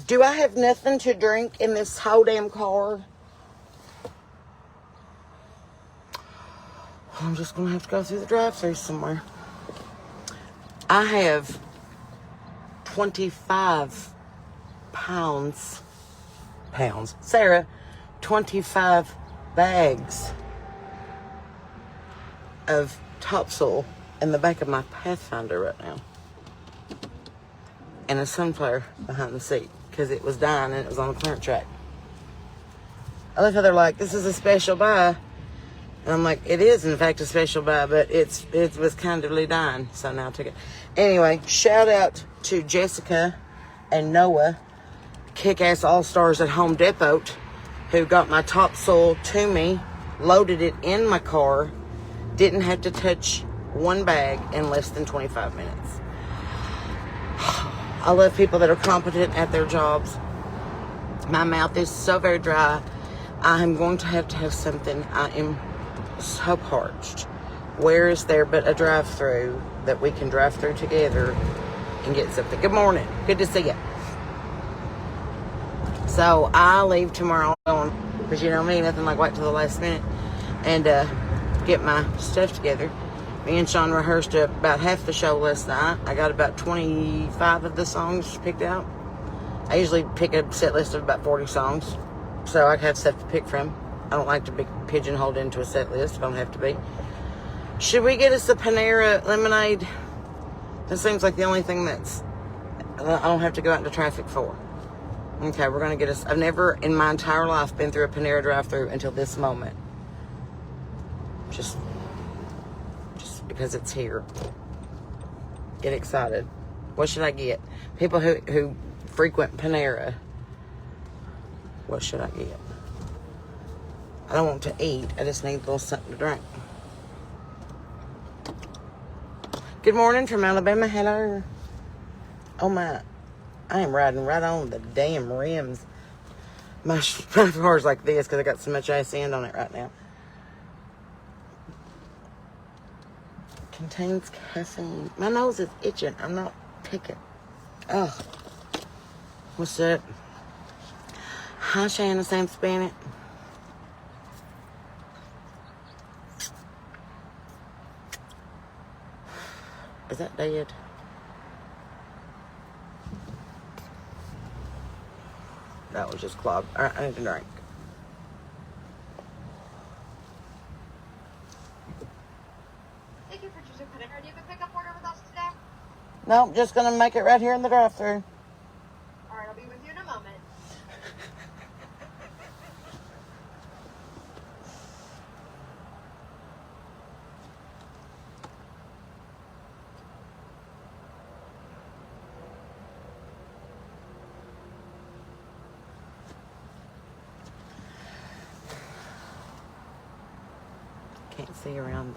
Do I have nothing to drink in this whole damn car? I'm just going to have to go through the drive-thru somewhere. I have 25 pounds. Sarah, 25 bags of topsoil in the back of my Pathfinder right now. And a sunflower behind the seat because it was dying and it was on the clearance track. I love how they're like, this is a special buy. And I'm like, it is in fact a special buy, but it was kindly dying, so now I took it. Anyway, shout out to Jessica and Noah, kick-ass all-stars at Home Depot, who got my topsoil to me, loaded it in my car, didn't have to touch one bag in less than 25 minutes. I love people that are competent at their jobs. My mouth is so very dry. I am going to have something. I am so parched. Where is there but a drive-through that we can drive through together and get something? Good morning. Good to see you. So I leave tomorrow on, because you know me, nothing like wait till the last minute and get my stuff together. Me and Sean rehearsed about half the show last night. I got about 25 of the songs picked out. I usually pick a set list of about 40 songs, so I have stuff to pick from. I don't like to be pigeonholed into a set list if I don't have to be. Should we get us a Panera lemonade? That seems like the only thing that's I don't have to go out into traffic for. Okay, we're going to get us... I've never in my entire life been through a Panera drive-thru until this moment. Just because it's here. Get excited. What should I get? People who frequent Panera. What should I get? I don't want to eat. I just need a little something to drink. Good morning from Alabama. Hello. Oh my. I am riding right on the damn rims. My car's like this because I got so much ass end on it right now. Contains caffeine. My nose is itching. I'm not picking. Oh. What's up? Hi, Shannon. Sam Spanish. Is that dead? That was just clogged. All right, I need to drink. Thank you for choosing Panera. Do you have a pickup order with us today? Nope, just gonna make it right here in the drive-thru. All right, I'll be with you in a moment. Can't see around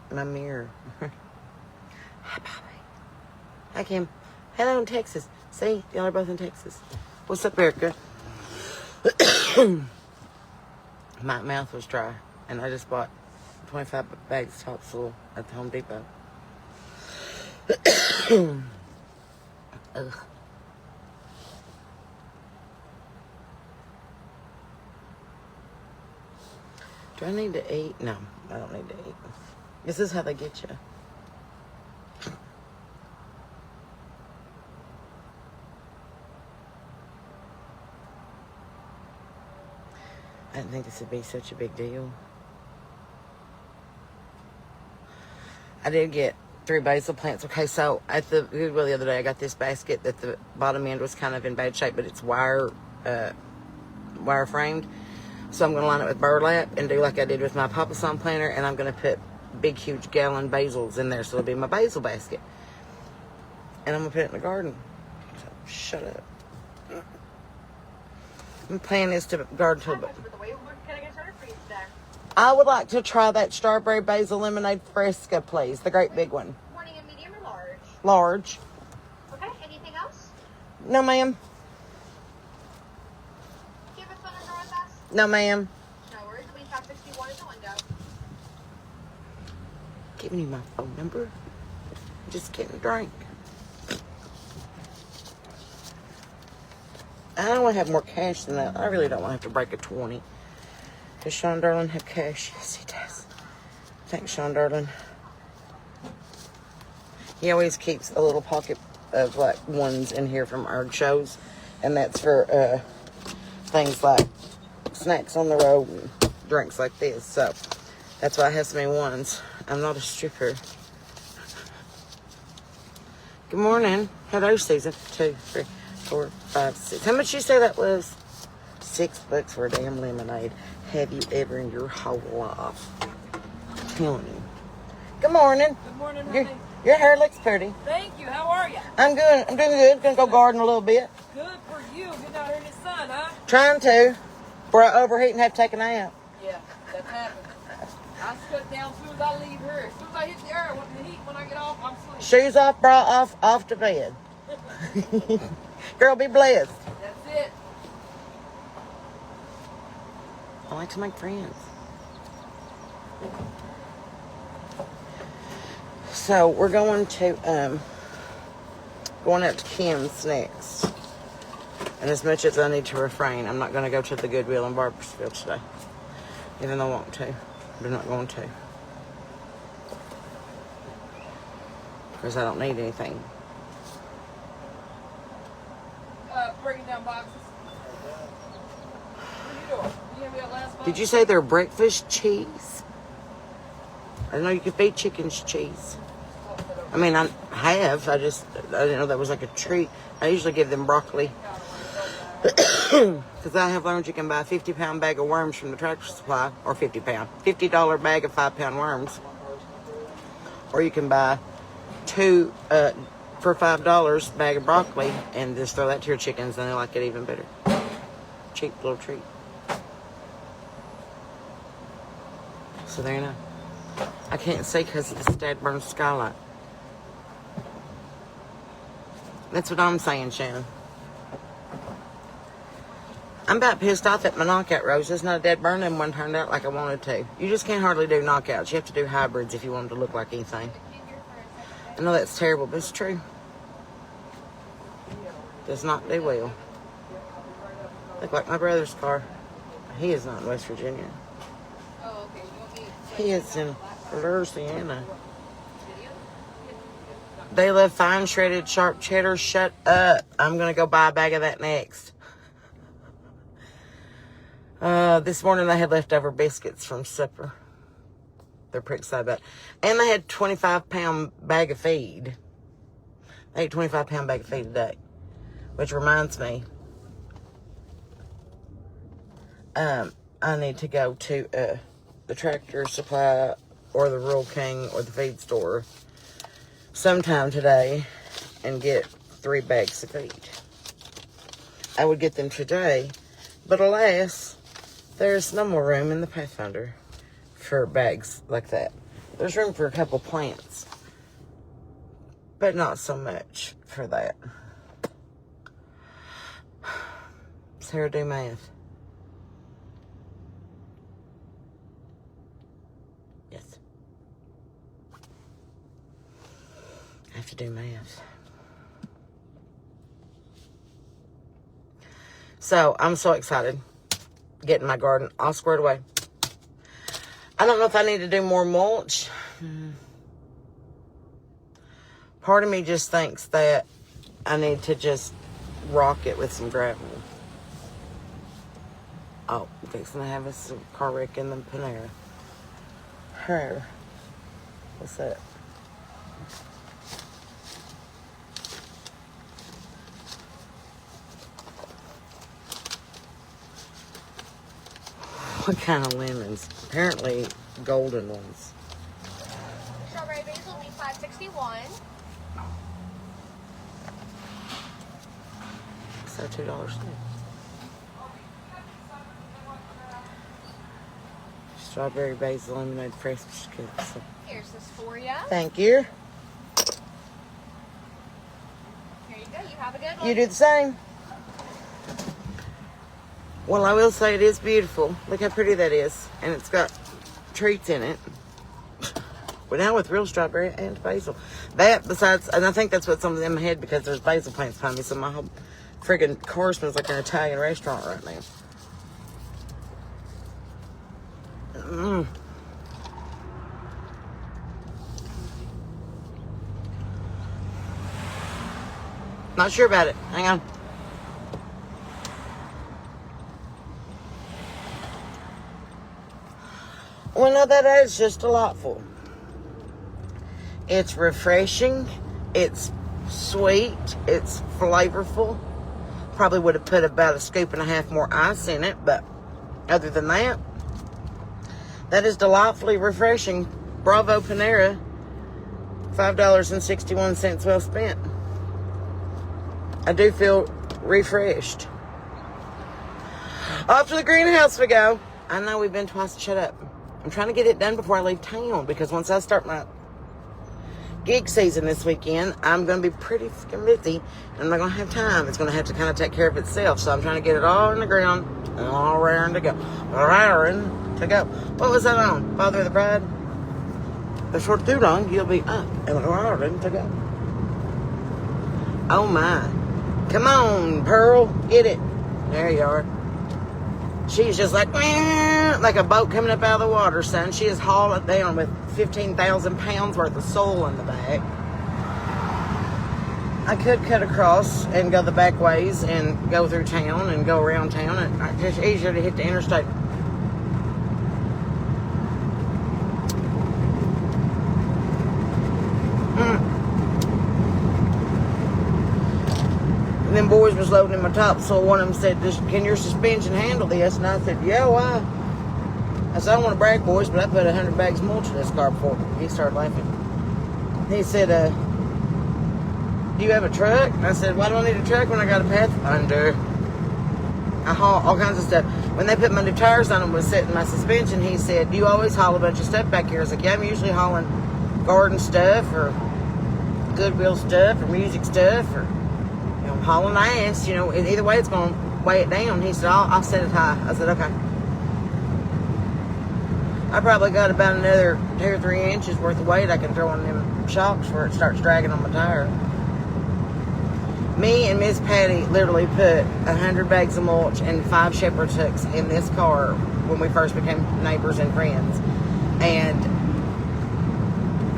my mirror. Hi, Bobby. Hi, Kim. Hello in Texas. See, y'all are both in Texas. What's up, Erica? My mouth was dry, and I just bought 25 bags of topsoil at the Home Depot. Ugh. Do I need to eat? No, I don't need to eat. This is how they get you. I didn't think this would be such a big deal. I did get 3 basil plants. Okay, so at the Goodwill the other day, I got this basket that the bottom end was kind of in bad shape, but it's wire framed. So I'm going to line it with burlap and do like I did with my papasan planter, and I'm going to put big, huge gallon basils in there, so it'll be my basil basket. And I'm going to put it in the garden. So, shut up. My plan is to garden till... I would like to try that strawberry basil lemonade fresca, please. The great big one. Morning and medium or large? Large. Okay, anything else? No, ma'am. Do you have a phone number with us? No, ma'am. No worries. We have 61 in the window. Giving you my phone number. I'm just getting a drink. I want to have more cash than that. I really don't want to have to break a 20. Does Sean Darling have cash? Yes, he does. Thanks, Sean Darling. He always keeps a little pocket of like ones in here from our shows, and that's for things like snacks on the road and drinks like this. So that's why I have so many ones. I'm not a stripper. Good morning. Hello, Susan. 2, 3, 4, 5, 6. How much you say that was? $6 for a damn lemonade. Have you ever in your whole life? I'm telling you. Good morning. Good morning, honey. Your hair looks pretty. Thank you. How are you? I'm good. I'm doing good. Gonna go garden a little bit. Good for you. Getting out here in the sun, huh? Trying to. Before I overheat and have to take a nap. Yeah, that's happened. I shut down as soon as I leave here. As soon as I hit the air, the heat, when I get off, I'm asleep. Shoes off, bra off to bed. Girl, be blessed. That's it. I like to make friends. So we're going to going out to Kim's next. And as much as I need to refrain, I'm not going to go to the Goodwill in Barbersville today. Even though I want to. But I'm not going to. Because I don't need anything. Breaking down boxes. What are you doing? You gonna be at last box? Did you say they're breakfast cheese? I know you can feed chickens cheese. I mean, I have. I didn't know that was like a treat. I usually give them broccoli. Because I have learned you can buy a 50-pound bag of worms from the Tractor Supply. Or $50 bag of 5-pound worms. Or you can buy two for $5 bag of broccoli and just throw that to your chickens and they like it even better. Cheap little treat. So there you know. I can't see because of the Stadburn skylight. That's what I'm saying, Shannon. I'm about pissed off at my knockout roses. Not a dead burn and one turned out like I wanted to. You just can't hardly do knockouts. You have to do hybrids if you want them to look like anything. I know that's terrible, but it's true. Does not do well. Look like my brother's car. He is not in West Virginia. Oh, okay. You want me He is in Louisiana. They love fine shredded sharp cheddar. Shut up. I'm going to go buy a bag of that next. This morning they had leftover biscuits from supper. They're pretty excited about it. And they had 25-pound bag of feed. They ate 25-pound bag of feed today. Which reminds me, I need to go to the Tractor Supply or the Rural King or the feed store sometime today and get 3 bags of feed. I would get them today, but alas, there's no more room in the Pathfinder for bags like that. There's room for a couple plants, but not so much for that. Sarah, do math. Yes. I have to do math. So, I'm so excited. Getting my garden all squared away. I don't know if I need to do more mulch. Part of me just thinks that I need to just rock it with some gravel. Oh, I'm fixing to have a car wreck in the Panera. Her. What's that? What kind of lemons? Apparently golden ones. strawberry basil will be $5.61. So $2 left. Strawberry basil lemonade fresh biscuits. Here's this for you. Thank you. Here you go. You have a good one. You do the same. Well, I will say it is beautiful. Look how pretty that is. And it's got treats in it. But now with real strawberry and basil. That, besides, and I think that's what's on them head because there's basil plants behind me. So my whole Friggin' car smells like an Italian restaurant right now. Not sure about it. Hang on. Well, no, that is just delightful. It's refreshing. It's sweet. It's flavorful. Probably would have put about a scoop and a half more ice in it, but other than that, that is delightfully refreshing. Bravo Panera, $5.61 well spent. I do feel refreshed. Off to the greenhouse we go. I know we've been twice. Shut up. I'm trying to get it done before I leave town, because once I start my gig season this weekend, I'm going to be pretty fucking busy, and I'm not going to have time. It's going to have to kind of take care of itself, so I'm trying to get it all in the ground and all raring to go. Raring to go. What was that on? Father of the Bride? Before too long, you'll be up and raring to go. Oh my. Come on, Pearl. Get it. There you are. She's just like a boat coming up out of the water, son. She is hauling down with 15,000 pounds worth of soil in the back. I could cut across and go the back ways and go through town and go around town. And it's just easier to hit the interstate. And then boys was loading in my top, so one of them said, "Can your suspension handle this?" And I said, "Yeah, why?" I said, "I don't want to brag, boys, but I put 100 bags of mulch in this car before." He started laughing. He said, "Do you have a truck?" And I said, "Why do I need a truck when I got a Pathfinder? I haul all kinds of stuff." When they put my new tires on them, was setting my suspension, he said, "Do you always haul a bunch of stuff back here?" I was like, "Yeah, I'm usually hauling garden stuff or Goodwill stuff or music stuff or hauling ass. Either way, it's going to weigh it down." He said, I'll set it high." I said, "Okay." I probably got about another 2 or 3 inches worth of weight I can throw on them shocks where it starts dragging on my tire. Me and Miss Patty literally put 100 bags of mulch and 5 shepherd's hooks in this car when we first became neighbors and friends. And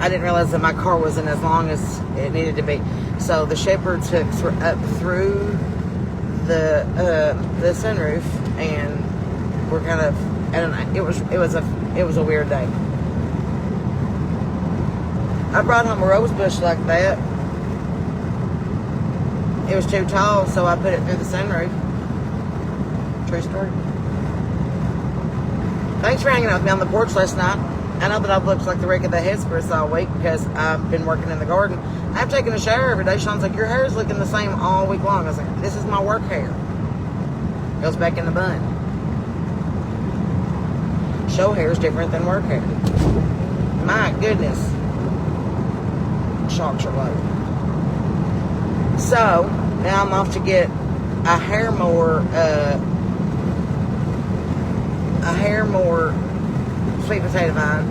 I didn't realize that my car wasn't as long as it needed to be. So the shepherd's hooks were up through the sunroof, and we're kind of, I don't know, it was a weird day. I brought home a rose bush like that. It was too tall, so I put it through the sunroof. True story. Thanks for hanging out with me on the porch last night. I know that I've looked like the wreck of the Hesperus all week because I've been working in the garden. I've taken a shower every day. Sean's like, "Your hair is looking the same all week long." I was like, "This is my work hair." Goes back in the bun. Show hair is different than work hair. My goodness. Shocks are low. So, now I'm off to get a hair mower sweet potato vine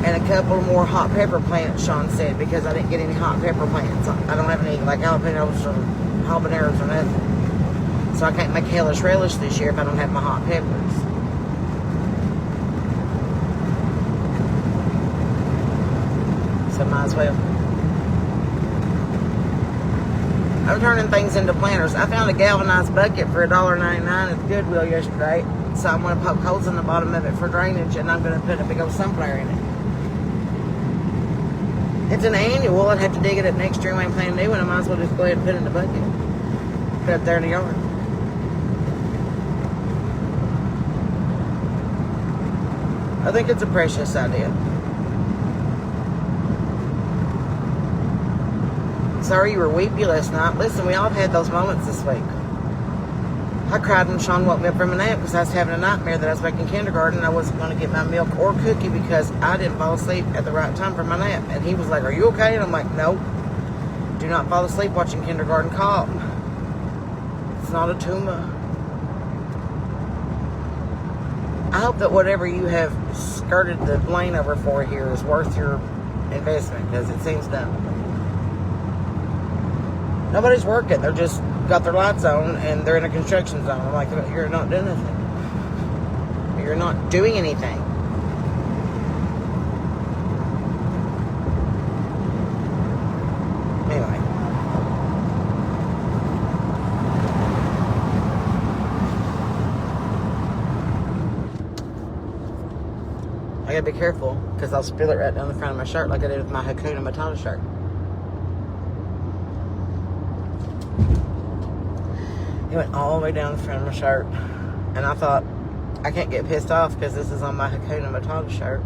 and a couple more hot pepper plants, Sean said, because I didn't get any hot pepper plants. I don't have any like jalapenos or habaneros or nothing. So I can't make hellish relish this year if I don't have my hot peppers. So might as well. I'm turning things into planters. I found a galvanized bucket for $1.99 at Goodwill yesterday. So I'm going to poke holes in the bottom of it for drainage, and I'm going to put a big old sunflower in it. It's an annual. I'd have to dig it up next year and plant a new one. I might as well just go ahead and put it in the bucket. Put it up there in the yard. I think it's a precious idea. Sorry you were weepy last night. Listen, we all have had those moments this week. I cried when Sean woke me up from a nap because I was having a nightmare that I was back in kindergarten and I wasn't going to get my milk or cookie because I didn't fall asleep at the right time for my nap. And he was like, "Are you okay?" And I'm like, "No. Do not fall asleep watching Kindergarten Cop. It's not a tumor." I hope that whatever you have skirted the lane over for here is worth your investment because it seems dumb. Nobody's working. They're just got their lights on and they're in a construction zone. I'm like, you're not doing anything. You're not doing anything. Anyway. I gotta be careful because I'll spill it right down the front of my shirt like I did with my Hakuna Matata shirt. It went all the way down the front of my shirt. And I thought, I can't get pissed off because this is on my Hakuna Matata shirt.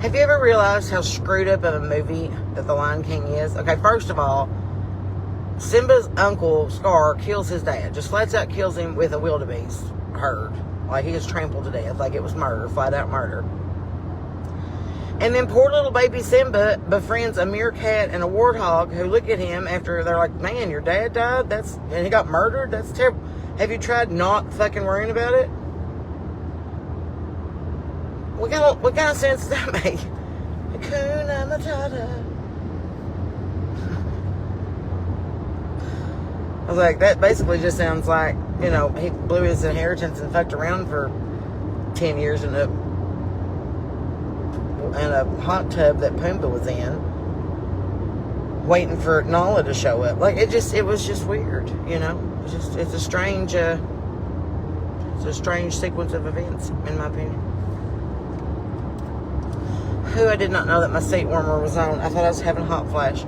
Have you ever realized how screwed up of a movie that The Lion King is? Okay, first of all, Simba's uncle, Scar, kills his dad. Just flats out kills him with a wildebeest herd. Like, he is trampled to death. Like, it was murder. Flat out murder. And then poor little baby Simba befriends a meerkat and a warthog who look at him after they're like, man, your dad died? And he got murdered? That's terrible. Have you tried not fucking worrying about it? What kind of sense does that make? Hakuna Matata. I was like, that basically just sounds like, you know, he blew his inheritance and fucked around for 10 years in a hot tub that Pumbaa was in, waiting for Nala to show up. Like, it was just weird, you know? It's a strange sequence of events, in my opinion. I did not know that my seat warmer was on. I thought I was having a hot flash.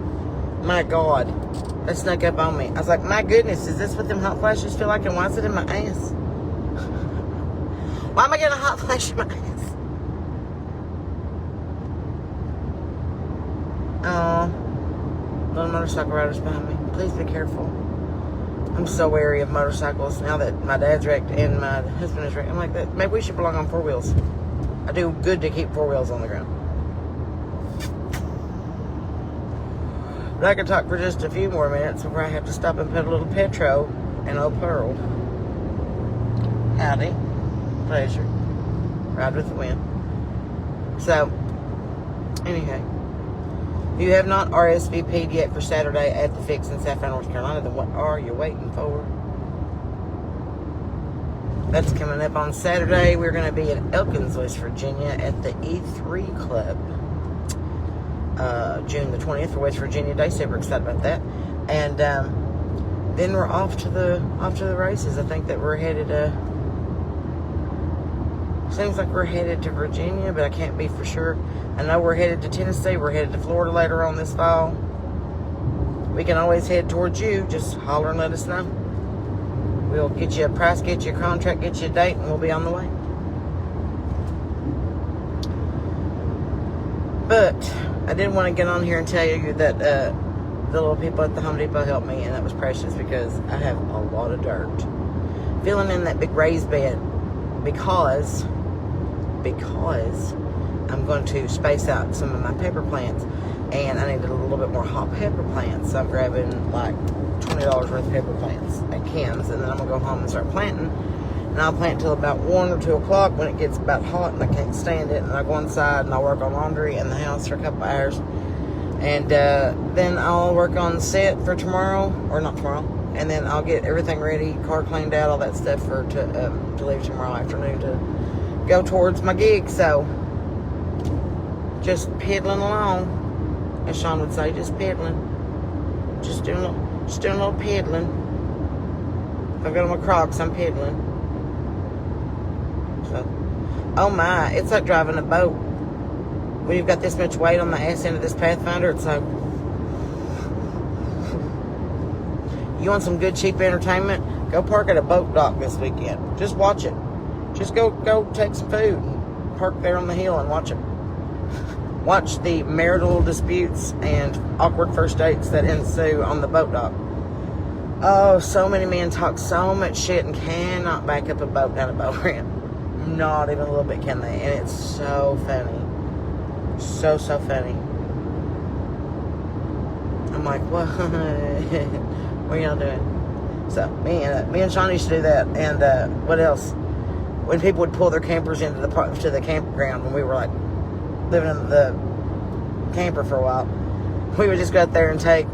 My God. That snuck up on me. I was like, my goodness, is this what them hot flashes feel like? And why is it in my ass? Why am I getting a hot flash in my ass? Oh, little motorcycle riders behind me. Please be careful. I'm so wary of motorcycles now that my dad's wrecked and my husband is wrecked. I'm like, that. Maybe we should belong on four wheels. I do good to keep four wheels on the ground. But I could talk for just a few more minutes before I have to stop and put a little petrol in old Pearl. Howdy. Pleasure. Ride with the wind. So, anyhow. You have not RSVP'd yet for Saturday at the Fix in Sapphire, North Carolina, then what are you waiting for? That's coming up on Saturday. We're going to be in Elkins, West Virginia at the E3 Club. June the 20th for West Virginia Day. Super excited about that. And then we're off to the races. I think that we're headed seems like we're headed to Virginia, but I can't be for sure. I know we're headed to Tennessee. We're headed to Florida later on this fall. We can always head towards you. Just holler and let us know. We'll get you a price, get you a contract, get you a date, and we'll be on the way. But I did want to get on here and tell you that the little people at the Home Depot helped me, and that was precious because I have a lot of dirt. Filling in that big raised bed because I'm going to space out some of my pepper plants, and I needed a little bit more hot pepper plants. So I'm grabbing like $20 worth of pepper plants at Kim's, and then I'm going to go home and start planting. And I'll plant till about 1 or 2 o'clock when it gets about hot and I can't stand it. And I'll go inside and I'll work on laundry in the house for a couple hours. And then I'll work on the set for tomorrow, or not tomorrow. And then I'll get everything ready, car cleaned out, all that stuff to leave tomorrow afternoon to go towards my gig. So just piddling along, as Sean would say, just piddling, just doing a little piddling. If I go to my Crocs, I'm piddling. So, oh my, it's like driving a boat. When you've got this much weight on the ass end of this Pathfinder, it's like, you want some good cheap entertainment? Go park at a boat dock this weekend. Just watch it. Just go take some food and park there on the hill and watch it. Watch the marital disputes and awkward first dates that ensue on the boat dock. Oh, so many men talk so much shit and cannot back up a boat down a boat ramp. Not even a little bit, can they? And it's so funny. So funny. I'm like, what? What are y'all doing? So, me and Sean used to do that. And what else? When people would pull their campers into the campground when we were like living in the camper for a while, we would just go out there and take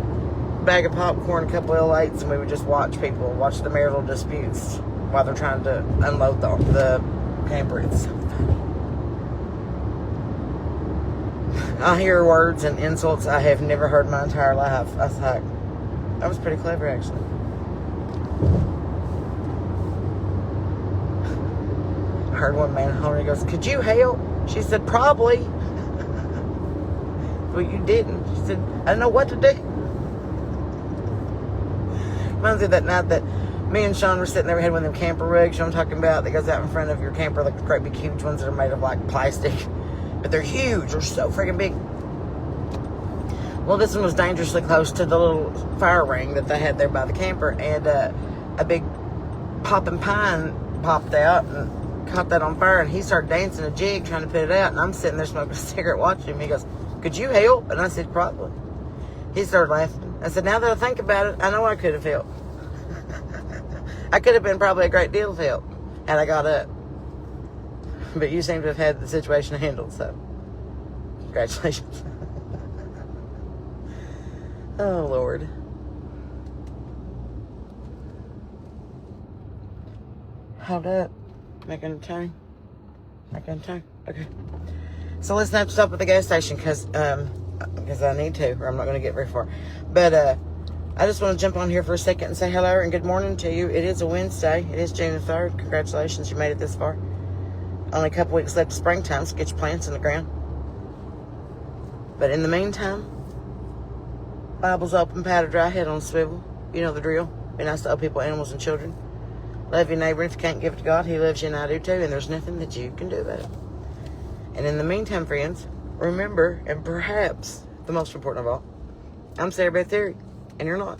bag of popcorn, a couple of L8s, and we would just watch the marital disputes while they're trying to unload the camper. It's so funny. I hear words and insults I have never heard in my entire life. I was like, that was pretty clever, actually. I heard one man home, he goes, "Could you help?" She said, "Probably." Well, you didn't. She said, "I didn't know what to do." Reminds me of that night that me and Sean were sitting there. We had one of them camper rugs, you know what I'm talking about, that goes out in front of your camper, like the great big huge ones that are made of like plastic. But they're huge. They're so freaking big. Well, this one was dangerously close to the little fire ring that they had there by the camper. And a big popping pine popped out and caught that on fire. And he started dancing a jig trying to put it out. And I'm sitting there smoking a cigarette watching him. He goes, "Could you help?" And I said, "Probably." He started laughing. I said, "Now that I think about it, I know I could have helped." I could have been probably a great deal of help had I got up. But you seem to have had the situation handled, so congratulations. Oh, Lord. Hold up. Making a turn. Okay. So let's not stop at the gas station because I need to, or I'm not going to get very far. But I just want to jump on here for a second and say hello and good morning to you. It is a Wednesday. It is June the 3rd. Congratulations, you made it this far. Only a couple weeks left of springtime, so get your plants in the ground. But in the meantime, Bible's open, powder dry, head on a swivel. You know the drill. Be nice to other people, animals, and children. Love your neighbor. If you can't give it to God, He loves you, and I do too. And there's nothing that you can do about it. And in the meantime, friends, remember, and perhaps the most important of all, I'm Sarah Beth Terry, and you're not.